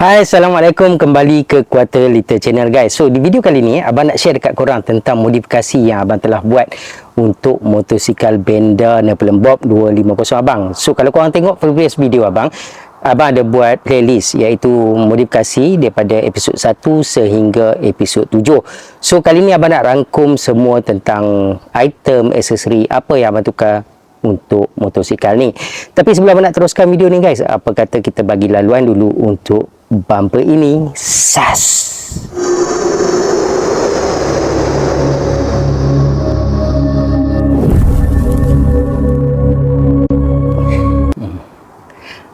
Hai, Assalamualaikum. Kembali ke Quarter Liter Channel guys. So, di video kali ni abang nak share dekat korang tentang modifikasi yang abang telah buat untuk motosikal Benda Nepal Bob 250 abang. So, kalau korang tengok previous video abang ada buat playlist iaitu modifikasi daripada episod 1 sehingga episod 7. So, kali ni abang nak rangkum semua tentang item, aksesori apa yang abang tukar untuk motosikal ni. Tapi sebelum abang nak teruskan video ni guys, apa kata kita bagi laluan dulu untuk bumper ini. Sas.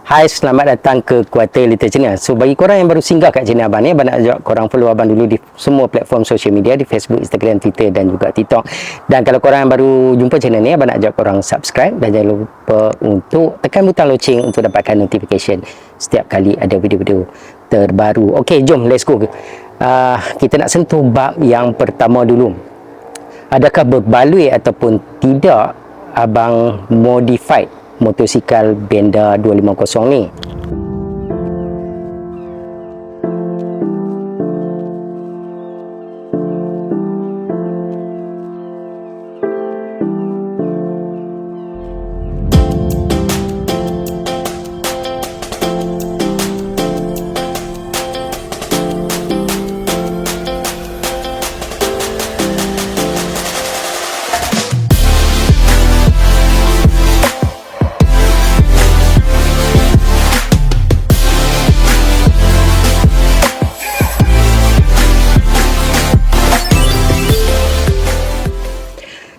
Hai, selamat datang ke Quarter Liter Channel. So, bagi korang yang baru singgah kat channel abang ni, abang nak ajak korang follow abang dulu di semua platform social media, di Facebook, Instagram, Twitter dan juga TikTok. Dan kalau korang yang baru jumpa channel ni, abang nak ajak korang subscribe dan jangan lupa untuk tekan butang loceng untuk dapatkan notification setiap kali ada video-video terbaru. Okey, jom let's go. Kita nak sentuh bab yang pertama dulu. Adakah berbaloi ataupun tidak abang modified motosikal Benda 250 ni?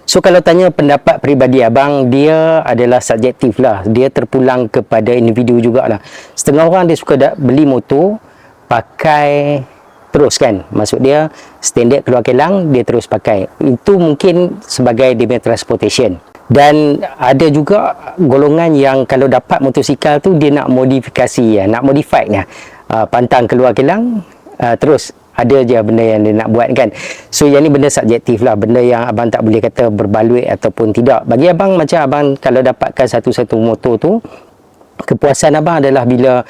So, kalau tanya pendapat peribadi abang, dia adalah subjektif lah. Dia terpulang kepada individu jugalah. Setengah orang dia suka beli motor, pakai terus kan. Maksud dia, standard keluar kelang, dia terus pakai. Itu mungkin sebagai dia punya transportation. Dan ada juga golongan yang kalau dapat motosikal tu, dia nak modifikasi, nak modified lah. Pantang keluar kelang, terus ada je benda yang dia nak buat kan. So, yang ni benda subjektif lah. Benda yang abang tak boleh kata berbaloi ataupun tidak. Bagi abang, macam abang kalau dapatkan satu-satu motor tu, kepuasan abang adalah bila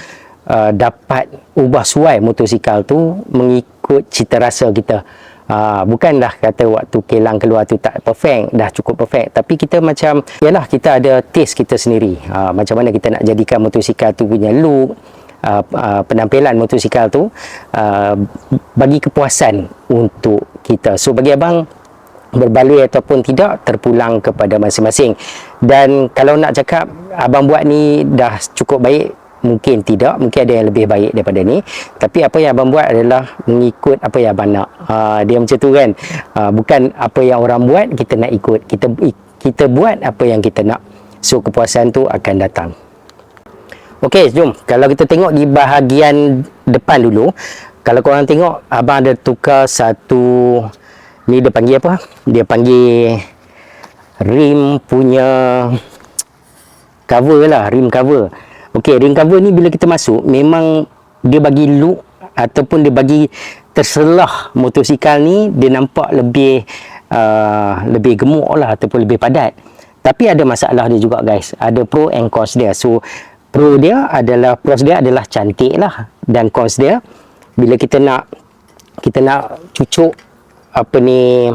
dapat ubah suai motosikal tu mengikut cita rasa kita. Bukanlah kata waktu kelang keluar tu tak perfect, dah cukup perfect. Tapi kita macam, yalah, kita ada taste kita sendiri. Macam mana kita nak jadikan motosikal tu punya look, penampilan motosikal tu bagi kepuasan untuk kita. So, bagi abang berbaloi ataupun tidak terpulang kepada masing-masing. Dan kalau nak cakap abang buat ni dah cukup baik, mungkin tidak, mungkin ada yang lebih baik daripada ni. Tapi apa yang abang buat adalah mengikut apa yang abang nak. Dia macam tu kan. Bukan apa yang orang buat kita nak ikut, kita buat apa yang kita nak. So, kepuasan tu akan datang. Okey, jom. Kalau kita tengok di bahagian depan dulu. Kalau korang tengok, abang ada tukar satu, ni dia panggil apa? Dia panggil rim punya cover lah, rim cover. Okey, rim cover ni bila kita masuk, memang dia bagi look ataupun dia bagi terselah motosikal ni, dia nampak lebih gemuk lah ataupun lebih padat. Tapi ada masalah dia juga guys. Ada pro and cons dia. So, pros dia adalah cantik lah, dan cons dia bila kita nak cucuk apa ni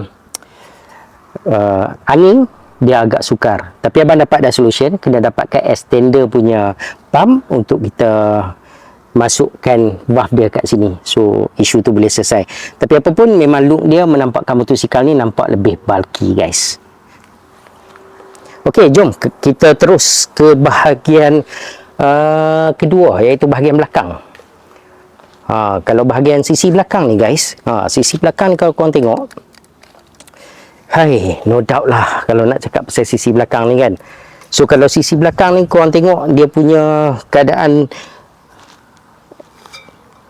angin, dia agak sukar. Tapi abang dapat dah solution, kena dapatkan extender punya pump untuk kita masukkan valve dia kat sini. So, isu tu boleh selesai. Tapi apapun, memang look dia menampakkan motosikal ni nampak lebih bulky guys. Okey, jom kita terus ke bahagian kedua, iaitu bahagian belakang. Kalau bahagian sisi belakang ni guys, sisi belakang ni kalau korang tengok, hai, no doubt lah kalau nak cakap pasal sisi belakang ni kan. So, kalau sisi belakang ni korang tengok, dia punya keadaan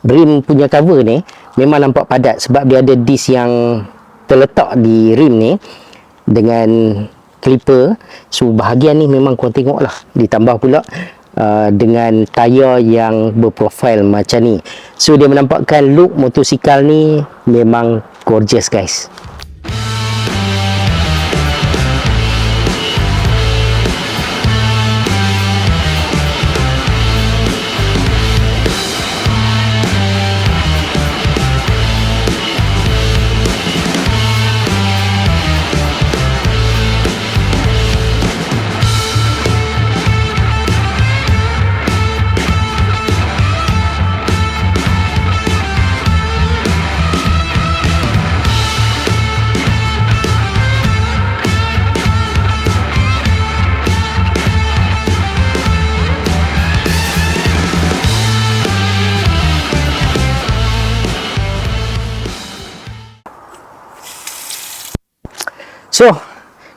rim punya cover ni memang nampak padat, sebab dia ada disc yang terletak di rim ni dengan clipper. So, bahagian ni memang korang tengok lah, ditambah pula dengan tayar yang berprofil macam ni. So, dia menampakkan look motosikal ni memang gorgeous guys. So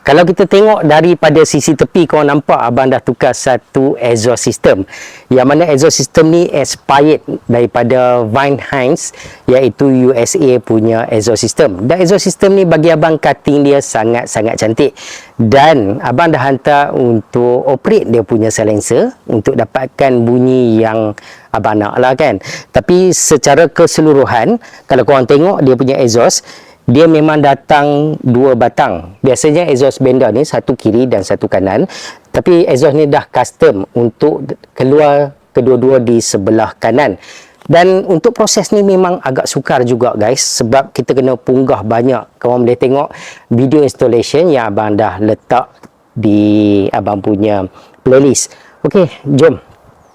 kalau kita tengok daripada sisi tepi, korang nampak abang dah tukar satu exhaust system. Yang mana exhaust system ni expired daripada Vine Hines, iaitu USA punya exhaust system. Dan exhaust system ni bagi abang cutting dia sangat-sangat cantik. Dan abang dah hantar untuk operate dia punya silencer untuk dapatkan bunyi yang abang nak lah kan. Tapi secara keseluruhan, kalau korang tengok dia punya exhaust, dia memang datang dua batang. Biasanya exhaust bender ni satu kiri dan satu kanan. Tapi exhaust ni dah custom untuk keluar kedua-dua di sebelah kanan. Dan untuk proses ni memang agak sukar juga guys. Sebab kita kena punggah banyak. Korang boleh tengok video installation yang abang dah letak di abang punya playlist. Okey, jom.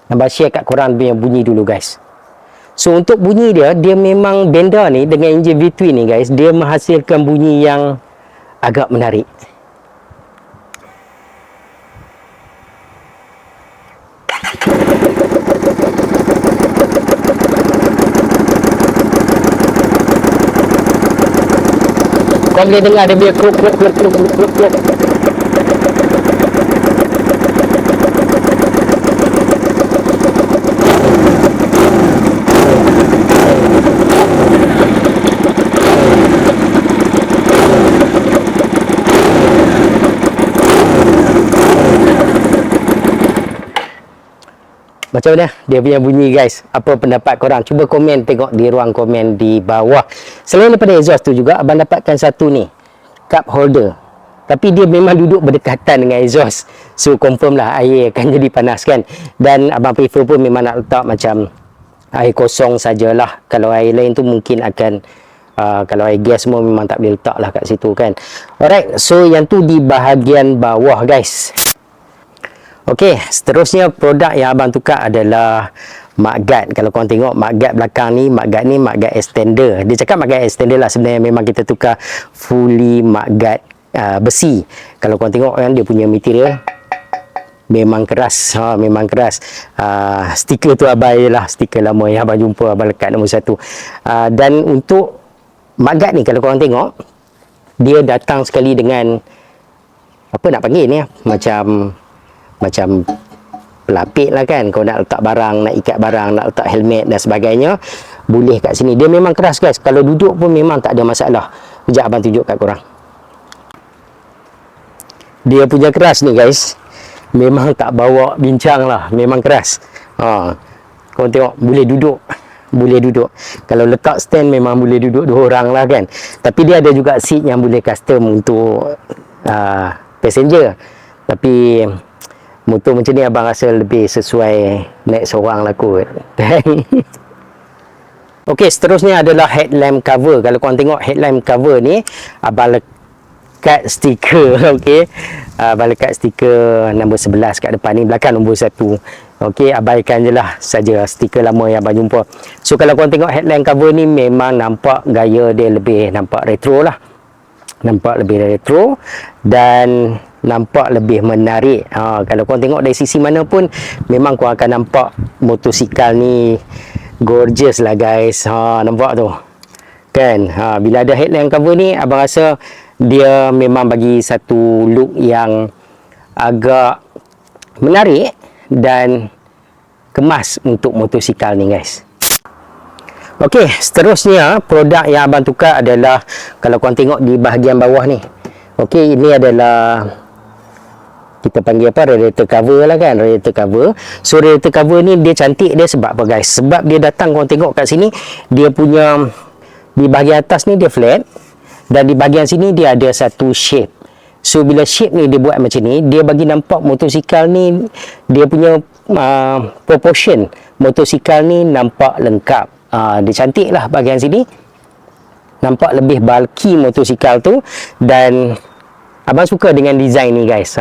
Abang share kat korang punya bunyi dulu guys. So untuk bunyi dia memang bender ni dengan enjin V-twin ni guys, dia menghasilkan bunyi yang agak menarik. Kau boleh dengar dia punya kruk. Macam mana dia punya bunyi guys? Apa pendapat korang? Cuba komen, tengok di ruang komen di bawah. Selain daripada exhaust tu juga, abang dapatkan satu ni, cup holder. Tapi dia memang duduk berdekatan dengan exhaust. So confirm lah air akan jadi panas kan. Dan abang prefer pun memang nak letak macam air kosong sajalah. Kalau air lain tu mungkin akan kalau air gas semua memang tak boleh letak lah kat situ kan. Alright, so yang tu di bahagian bawah guys. Okey, seterusnya produk yang abang tukar adalah mudguard. Kalau korang tengok mudguard belakang ni, mudguard extender. Dia cakap mudguard extender lah, sebenarnya memang kita tukar fully mudguard besi. Kalau korang tengok kan, dia punya material memang keras. Memang keras. Stiker tu abang lah, stiker lama yang abang jumpa, abang lekat nombor 1. Dan untuk mudguard ni, kalau korang tengok, dia datang sekali dengan apa nak panggil ni, macam pelapik lah kan. Kau nak letak barang, nak ikat barang, nak letak helmet dan sebagainya, boleh kat sini. Dia memang keras guys. Kalau duduk pun memang tak ada masalah. Sekejap abang tunjuk kat korang. Dia punya keras ni guys, memang tak bawa bincang lah. Memang keras. Kau tengok, boleh duduk. Kalau letak stand memang boleh duduk 2 orang lah kan. Tapi dia ada juga seat yang boleh custom untuk passenger. Tapi motor macam ni abang rasa lebih sesuai naik seorang lah kot. Okey, seterusnya adalah headlamp cover. Kalau korang tengok headlamp cover ni, abang lekat stiker. Okey, abang lekat stiker nombor 11 kat depan ni, belakang nombor 1. Okey, abaikan je lah saja stiker lama yang abang jumpa. So kalau korang tengok headlamp cover ni, memang nampak gaya dia lebih nampak retro lah. Nampak lebih retro dan nampak lebih menarik. Kalau korang tengok dari sisi mana pun, memang korang akan nampak motosikal ni gorgeous lah guys. Nampak tu kan. Bila ada headlamp cover ni, abang rasa dia memang bagi satu look yang agak menarik dan kemas untuk motosikal ni guys. Okey, seterusnya produk yang abang tukar adalah, kalau korang tengok di bahagian bawah ni. Okey, ini adalah kita panggil apa, radiator cover lah kan, radiator cover. So radiator cover ni dia cantik dia sebab apa guys? Sebab dia datang, korang tengok kat sini, dia punya di bahagian atas ni dia flat, dan di bahagian sini dia ada satu shape. So bila shape ni dia buat macam ni, dia bagi nampak motosikal ni, dia punya proportion motosikal ni nampak lengkap. Dia cantik lah bahagian sini, nampak lebih bulky motosikal tu. Dan abang suka dengan design ni guys.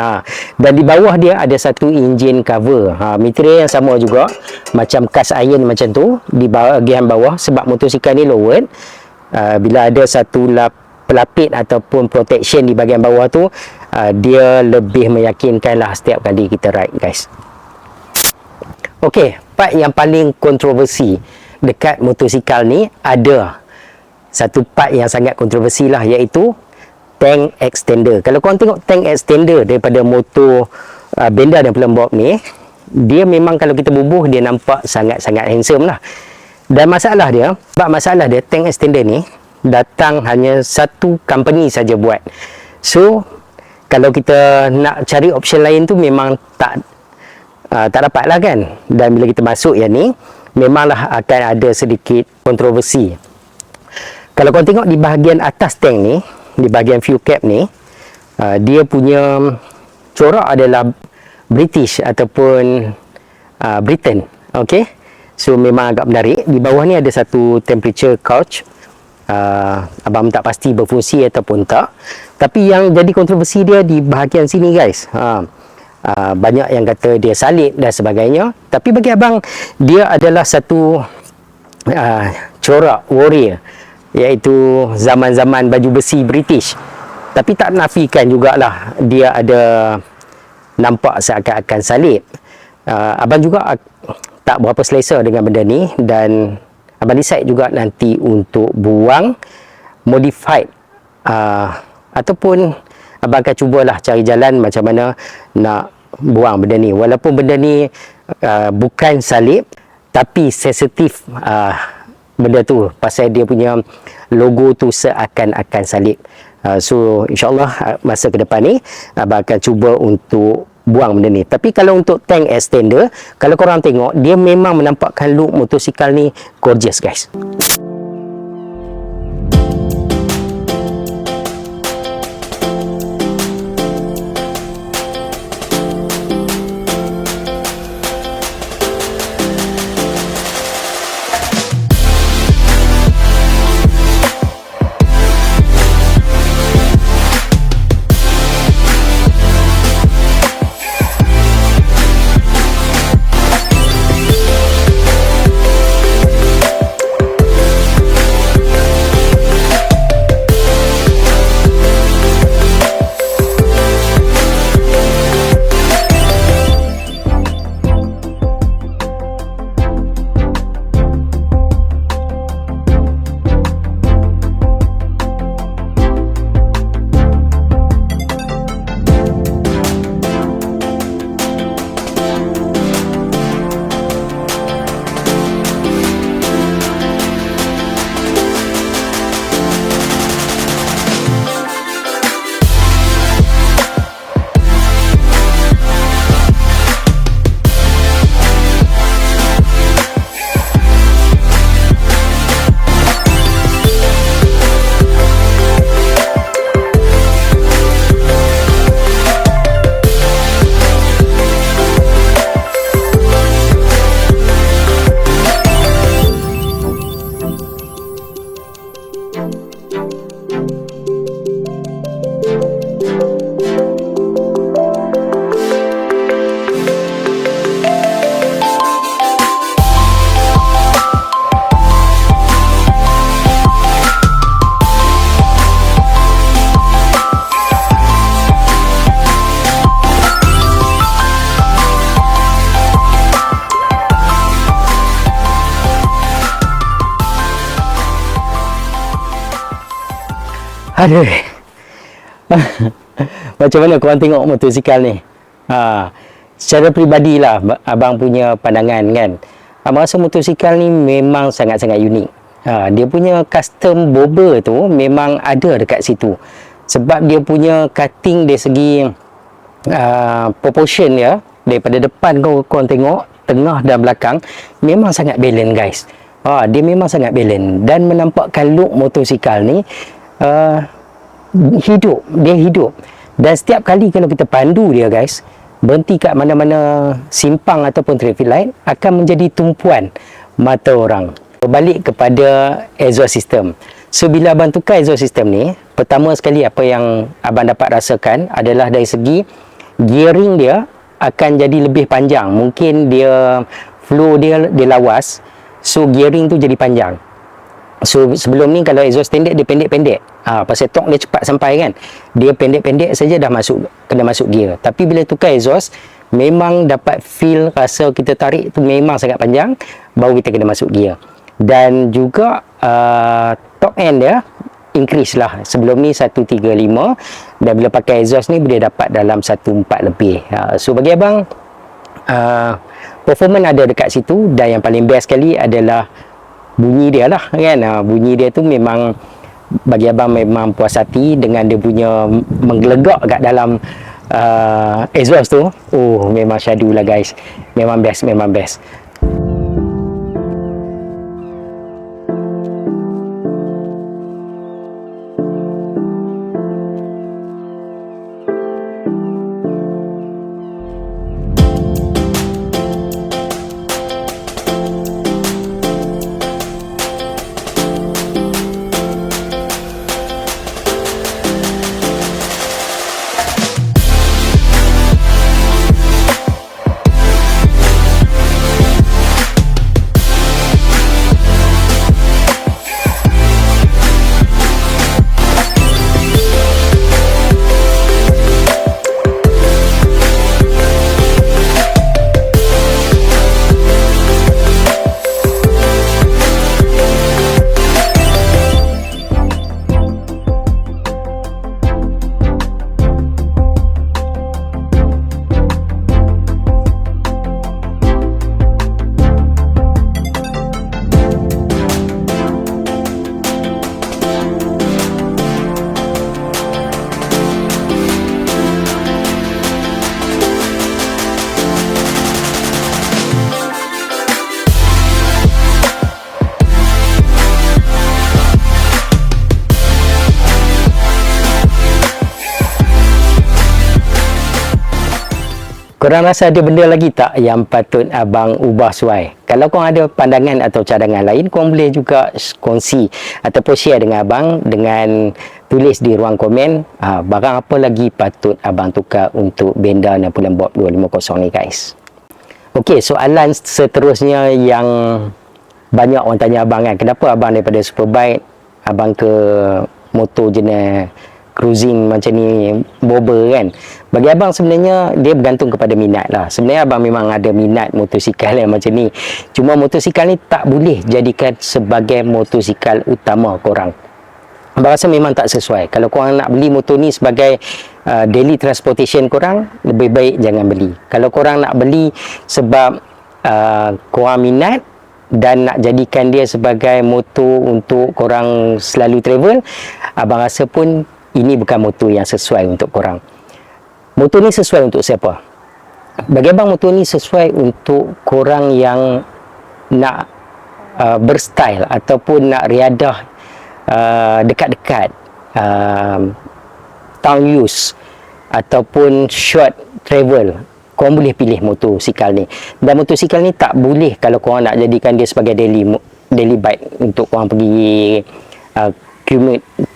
Dan di bawah dia ada satu engine cover. Material yang sama juga, macam cast iron macam tu di bahagian bawah. Sebab motosikal ni lowered, bila ada satu pelapik ataupun protection di bahagian bawah tu, dia lebih meyakinkan lah setiap kali kita ride guys. Okey, part yang paling kontroversi dekat motosikal ni, ada satu part yang sangat kontroversi lah, iaitu tank extender. Kalau korang tengok tank extender daripada motor Benda dan Pelembab ni, dia memang kalau kita bubuh dia nampak sangat-sangat handsome lah. Dan masalah dia, tank extender ni datang hanya satu company saja buat. So kalau kita nak cari option lain tu memang tak dapat lah kan. Dan bila kita masuk yang ni, memanglah akan ada sedikit kontroversi. Kalau korang tengok di bahagian atas tank ni, di bahagian fuel cap ni, dia punya corak adalah British ataupun Britain. Okay, so memang agak menarik. Di bawah ni ada satu temperature couch. Abang tak pasti berfungsi ataupun tak. Tapi yang jadi kontroversi dia di bahagian sini guys. Banyak yang kata dia salib dan sebagainya. Tapi bagi abang, dia adalah satu corak warrior, iaitu zaman-zaman baju besi British. Tapi tak nafikan jugalah dia ada nampak seakan-akan salib. Abang juga tak berapa selesa dengan benda ni, dan abang decide juga nanti untuk buang modified, ataupun abang akan cubalah cari jalan macam mana nak buang benda ni. Walaupun benda ni bukan salib, tapi sensitif benda tu, pasal dia punya logo tu seakan-akan salib. So insyaAllah masa ke depan ni abang akan cuba untuk buang benda ni. Tapi kalau untuk tank extender, kalau korang tengok, dia memang menampakkan look motosikal ni gorgeous guys. Aduh. Macam mana korang tengok motosikal ni? Secara peribadilah abang punya pandangan kan. Abang rasa motosikal ni memang sangat-sangat unik. Dia punya custom bobber tu memang ada dekat situ. Sebab dia punya cutting dari segi proportion dia, daripada depan korang tengok, tengah dan belakang, memang sangat balance guys. Dia memang sangat balance dan menampakkan look motosikal ni hidup. Dan setiap kali kalau kita pandu dia guys, berhenti kat mana-mana simpang ataupun traffic light, akan menjadi tumpuan mata orang. Balik kepada exhaust system. So bila abang tukar exhaust system ni, pertama sekali apa yang abang dapat rasakan adalah dari segi gearing dia akan jadi lebih panjang. Mungkin dia flow dia lawas, so gearing tu jadi panjang. So sebelum ni kalau exhaust standard dia pendek-pendek, pasal torque dia cepat sampai kan, dia pendek-pendek saja dah kena masuk gear. Tapi bila tukar exhaust, memang dapat feel, rasa kita tarik tu memang sangat panjang, baru kita kena masuk gear. Dan juga top end dia increase lah. Sebelum ni 135 dan bila pakai exhaust ni boleh dapat dalam 14 lebih. So bagi abang performance ada dekat situ, dan yang paling best sekali adalah bunyi dia lah kan. Bunyi dia tu memang bagi abang memang puas hati dengan dia punya menggelegak kat dalam exhaust tu. Oh, memang syadu lah guys, memang best, memang best. Korang rasa ada benda lagi tak yang patut abang ubah suai? Kalau korang ada pandangan atau cadangan lain, korang boleh juga kongsi ataupun share dengan abang dengan tulis di ruang komen barang apa lagi patut abang tukar untuk Benda 60 Bob 250 ni guys. Okey, soalan seterusnya yang banyak orang tanya abang kan, kenapa abang daripada Superbike abang ke motor jenis cruising macam ni, bobber kan? Bagi abang sebenarnya dia bergantung kepada minat lah. Sebenarnya abang memang ada minat motosikal yang macam ni, cuma motosikal ni tak boleh jadikan sebagai motosikal utama korang. Abang rasa memang tak sesuai. Kalau korang nak beli motor ni sebagai daily transportation korang, lebih baik jangan beli. Kalau korang nak beli sebab korang minat dan nak jadikan dia sebagai motor untuk korang selalu travel, abang rasa pun ini bukan motor yang sesuai untuk korang. Motor ni sesuai untuk siapa? Bagi abang motor ni sesuai untuk korang yang nak berstyle ataupun nak riadah dekat-dekat town use ataupun short travel. Korang boleh pilih motosikal ni. Dan motosikal ni tak boleh kalau korang nak jadikan dia sebagai daily bike untuk korang pergi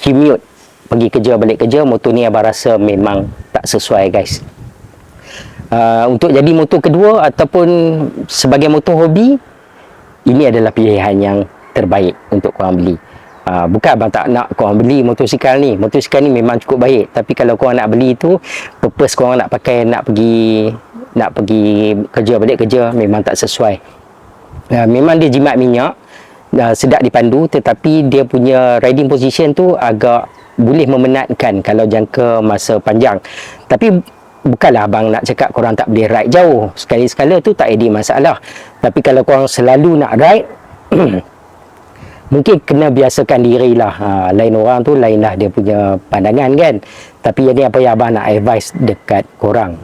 commute, pergi kerja balik kerja. Motor ni abang rasa memang tak sesuai guys. Untuk jadi motor kedua ataupun sebagai motor hobi, ini adalah pilihan yang terbaik untuk korang beli. Bukan abang tak nak korang beli motosikal ni. Motosikal ni memang cukup baik, tapi kalau korang nak beli tu purpose korang nak pakai nak pergi kerja balik kerja, memang tak sesuai. Memang dia jimat minyak, sedap dipandu, tetapi dia punya riding position tu agak boleh memenatkan kalau jangka masa panjang. Tapi bukanlah abang nak cakap korang tak boleh ride jauh. Sekali-sekala tu tak ada masalah. Tapi kalau korang selalu nak ride mungkin kena biasakan diri lah. Lain orang tu lain lah dia punya pandangan kan. Tapi ini apa yang abang nak advice dekat korang.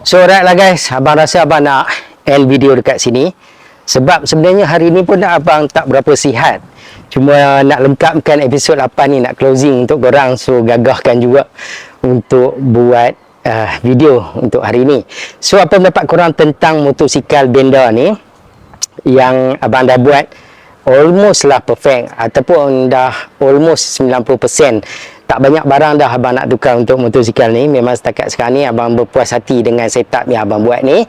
So alright lah guys, abang rasa abang nak end video dekat sini. Sebab sebenarnya hari ni pun abang tak berapa sihat. Cuma nak lengkapkan episod 8 ni, nak closing untuk korang. So gagahkan juga untuk buat video untuk hari ni. So apa pendapat korang tentang motosikal Benda ni yang abang dah buat almost lah perfect, ataupun dah almost 90%. Tak banyak barang dah abang nak tukar untuk motosikal ni. Memang setakat sekarang ni abang berpuas hati dengan setup yang abang buat ni.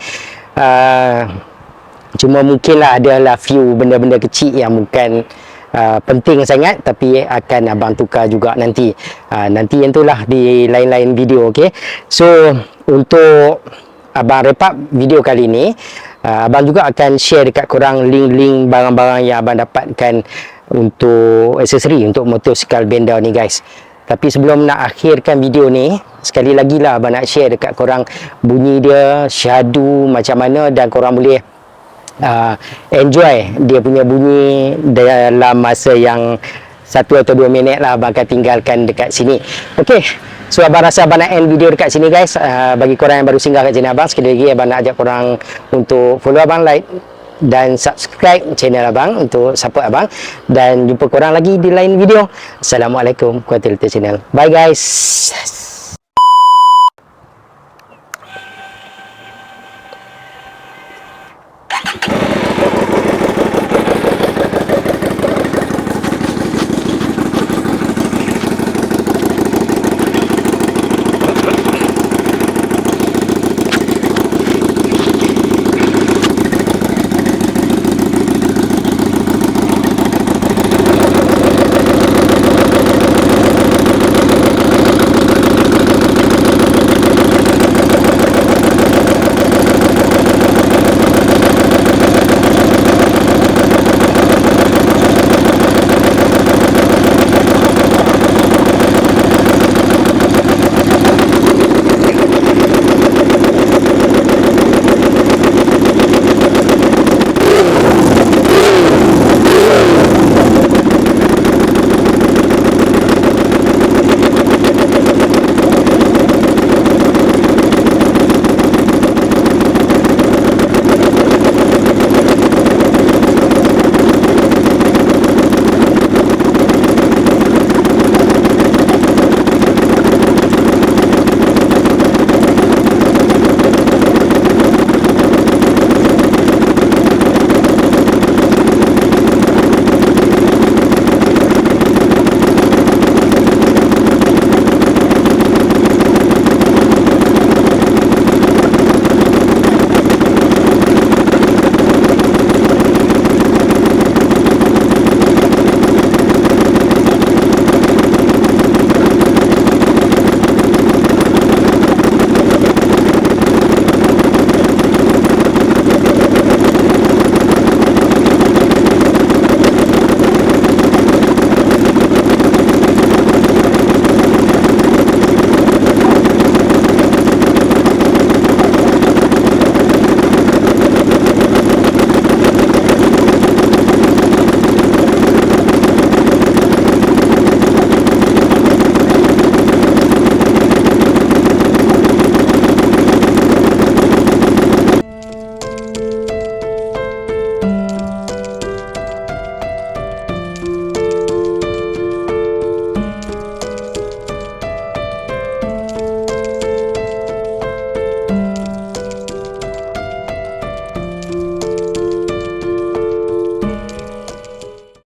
Cuma mungkinlah adalah few benda-benda kecil yang bukan penting sangat, tapi akan abang tukar juga nanti. Nanti yang itulah di lain-lain video, okay? So untuk abang wrap up video kali ni, abang juga akan share dekat korang link-link barang-barang yang abang dapatkan untuk aksesori untuk motosikal Benda ni guys. Tapi sebelum nak akhirkan video ni, sekali lagi lah abang nak share dekat korang bunyi dia, syahdu macam mana, dan korang boleh enjoy dia punya bunyi dalam masa yang 1 atau 2 minit lah abang akan tinggalkan dekat sini. Okay, so abang rasa abang nak end video dekat sini guys. Bagi korang yang baru singgah kat channel abang, sekali lagi abang nak ajak korang untuk follow abang, like dan subscribe channel abang untuk support abang. Dan jumpa korang lagi di lain video. Assalamualaikum warahmatullahi wabarakatuh. Bye guys.